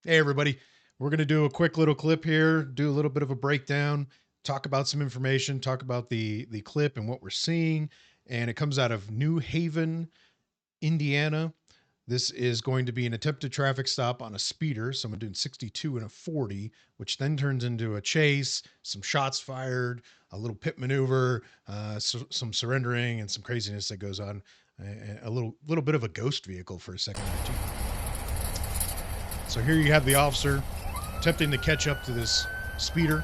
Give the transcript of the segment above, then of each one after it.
Hey, everybody. We're going to do a quick little clip here, do a little bit of a breakdown, talk about some information, talk about the clip and what we're seeing. And it comes out of New Haven, Indiana. This is going to be an attempted traffic stop on a speeder, someone doing 62 and a 40, which then turns into a chase, some shots fired, a little pit maneuver, some surrendering, and some craziness that goes on. A little bit of a ghost vehicle for a second there, too. So here you have the officer attempting to catch up to this speeder.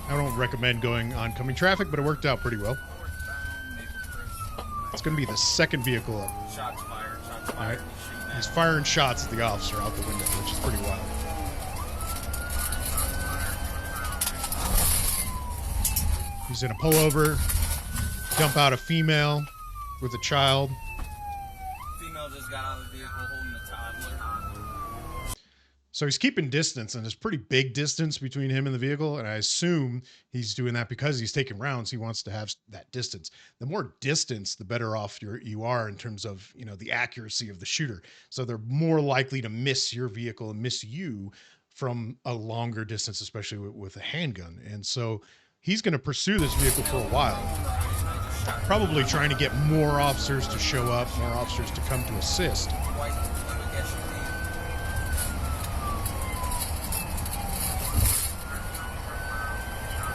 I don't recommend going oncoming traffic, but it worked out pretty well. It's going to be the second vehicle up. Shots fired. All right. He's firing shots at the officer out the window, which is pretty wild. He's going to pull over, dump out a female with a child. Female just got out of the vehicle holding a toddler. So he's keeping distance, and there's pretty big distance between him and the vehicle. And I assume he's doing that because he's taking rounds. He wants to have that distance. The more distance, the better off you are in terms of, the accuracy of the shooter. So they're more likely to miss your vehicle and miss you from a longer distance, especially with a handgun. And so he's going to pursue this vehicle for a while, probably trying to get more officers to show up, more officers to come to assist.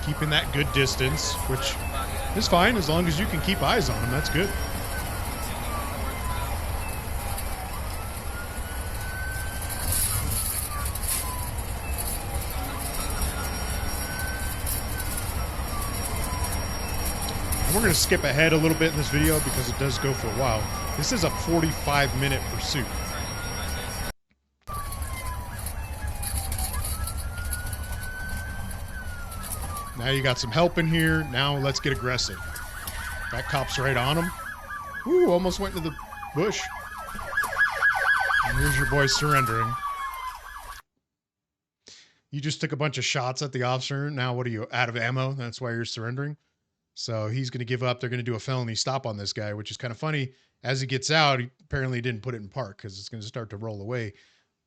Keeping that good distance, which is fine as long as you can keep eyes on him. That's good. And we're going to skip ahead a little bit in this video because it does go for a while. This is a 45-minute pursuit. Now you got some help in here. Now let's get aggressive. That cop's right on him. Ooh, almost went into the bush. And here's your boy surrendering. You just took a bunch of shots at the officer. Now what are you, out of ammo? That's why you're surrendering. So he's going to give up. They're going to do a felony stop on this guy, which is kind of funny. As he gets out, he apparently didn't put it in park because it's going to start to roll away.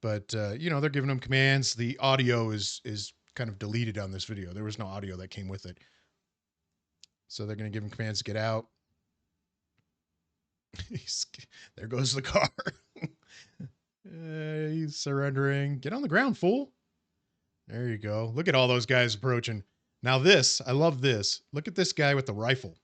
But, they're giving him commands. The audio is kind of deleted on this video. There was no audio that came with it. So they're going to give him commands to get out. There goes the car. He's surrendering. Get on the ground, fool. There you go. Look at all those guys approaching. Now this, I love this. Look at this guy with the rifle.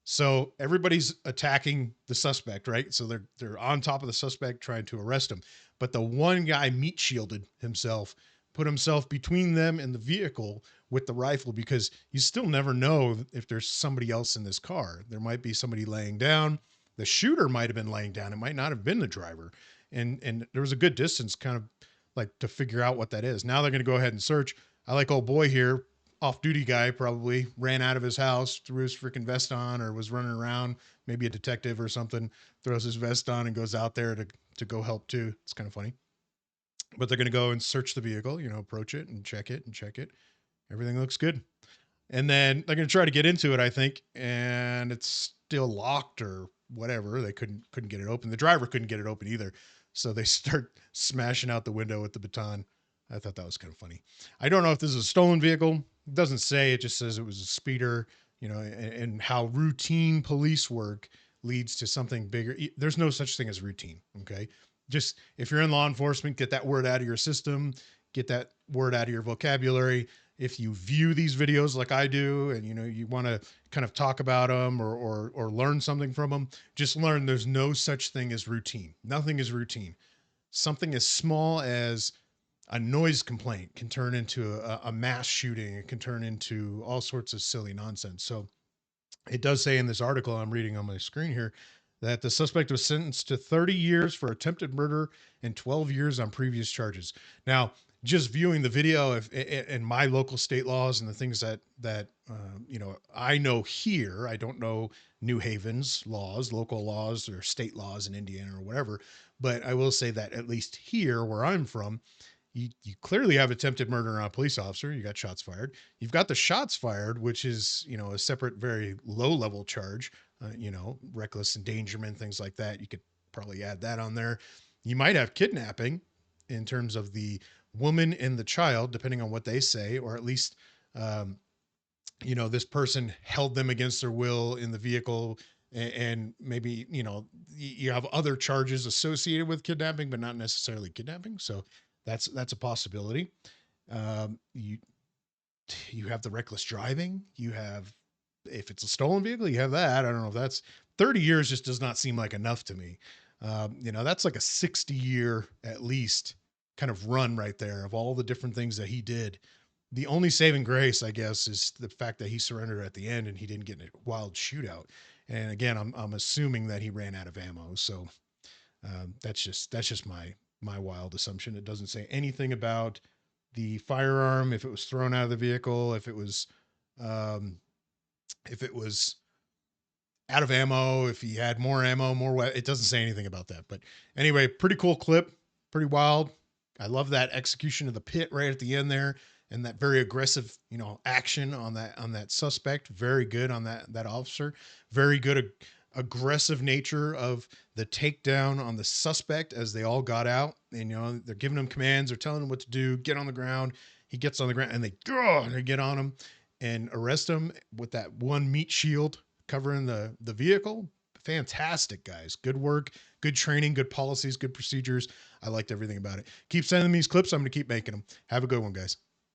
So everybody's attacking the suspect, right? So they're on top of the suspect trying to arrest him. But the one guy meat shielded himself, put himself between them and the vehicle with the rifle, because you still never know if there's somebody else in this car. There might be somebody laying down. The shooter might have been laying down. It might not have been the driver. And there was a good distance kind of like to figure out what that is. Now they're going to go ahead and search. I like old boy here, off-duty guy, probably ran out of his house, threw his freaking vest on, or was running around, maybe a detective or something, throws his vest on and goes out there to go help too. It's kind of funny. But they're going to go and search the vehicle, approach it and check it and check it. Everything looks good. And then they're going to try to get into it, I think, and it's still locked or whatever. They couldn't get it open. The driver couldn't get it open either. So they start smashing out the window with the baton. I thought that was kind of funny. I don't know if this is a stolen vehicle. It doesn't say. It just says it was a speeder, and how routine police work leads to something bigger. There's no such thing as routine, okay? Just if you're in law enforcement, get that word out of your system, get that word out of your vocabulary. If you view these videos like I do, and you want to kind of talk about them or learn something from them, just learn there's no such thing as routine. Nothing is routine. Something as small as a noise complaint can turn into a mass shooting. It can turn into all sorts of silly nonsense. So it does say in this article I'm reading on my screen here that the suspect was sentenced to 30 years for attempted murder and 12 years on previous charges. Now, just viewing the video and my local state laws and the things that I know here, I don't know New Haven's laws, local laws or state laws in Indiana or whatever, but I will say that at least here where I'm from, you clearly have attempted murder on a police officer. You got shots fired. You've got the shots fired, which is, a separate, very low level charge, reckless endangerment, things like that. You could probably add that on there. You might have kidnapping in terms of the woman and the child, depending on what they say, or at least, um, this person held them against their will in the vehicle, and maybe, you have other charges associated with kidnapping, but not necessarily kidnapping. So that's a possibility. You have the reckless driving. You have, if it's a stolen vehicle, you have that. I don't know if that's 30 years, just does not seem like enough to me. That's like a 60-year at least kind of run right there of all the different things that he did. The only saving grace, I guess, is the fact that he surrendered at the end and he didn't get in a wild shootout. And again, I'm assuming that he ran out of ammo. So that's just my wild assumption. It doesn't say anything about the firearm, if it was thrown out of the vehicle, um, if it was out of ammo, if he had more ammo, it doesn't say anything about that. But anyway, pretty cool clip, pretty wild. I love that execution of the pit right at the end there, and that very aggressive, action on that suspect. Very good on that officer. Very good aggressive nature of the takedown on the suspect as they all got out. And they're giving him commands, they're telling him what to do, get on the ground. He gets on the ground and they get on him and arrest him with that one meat shield covering the vehicle. Fantastic, guys. Good work, good training, good policies, good procedures. I liked everything about it. Keep sending me these clips. I'm going to keep making them. Have a good one, guys.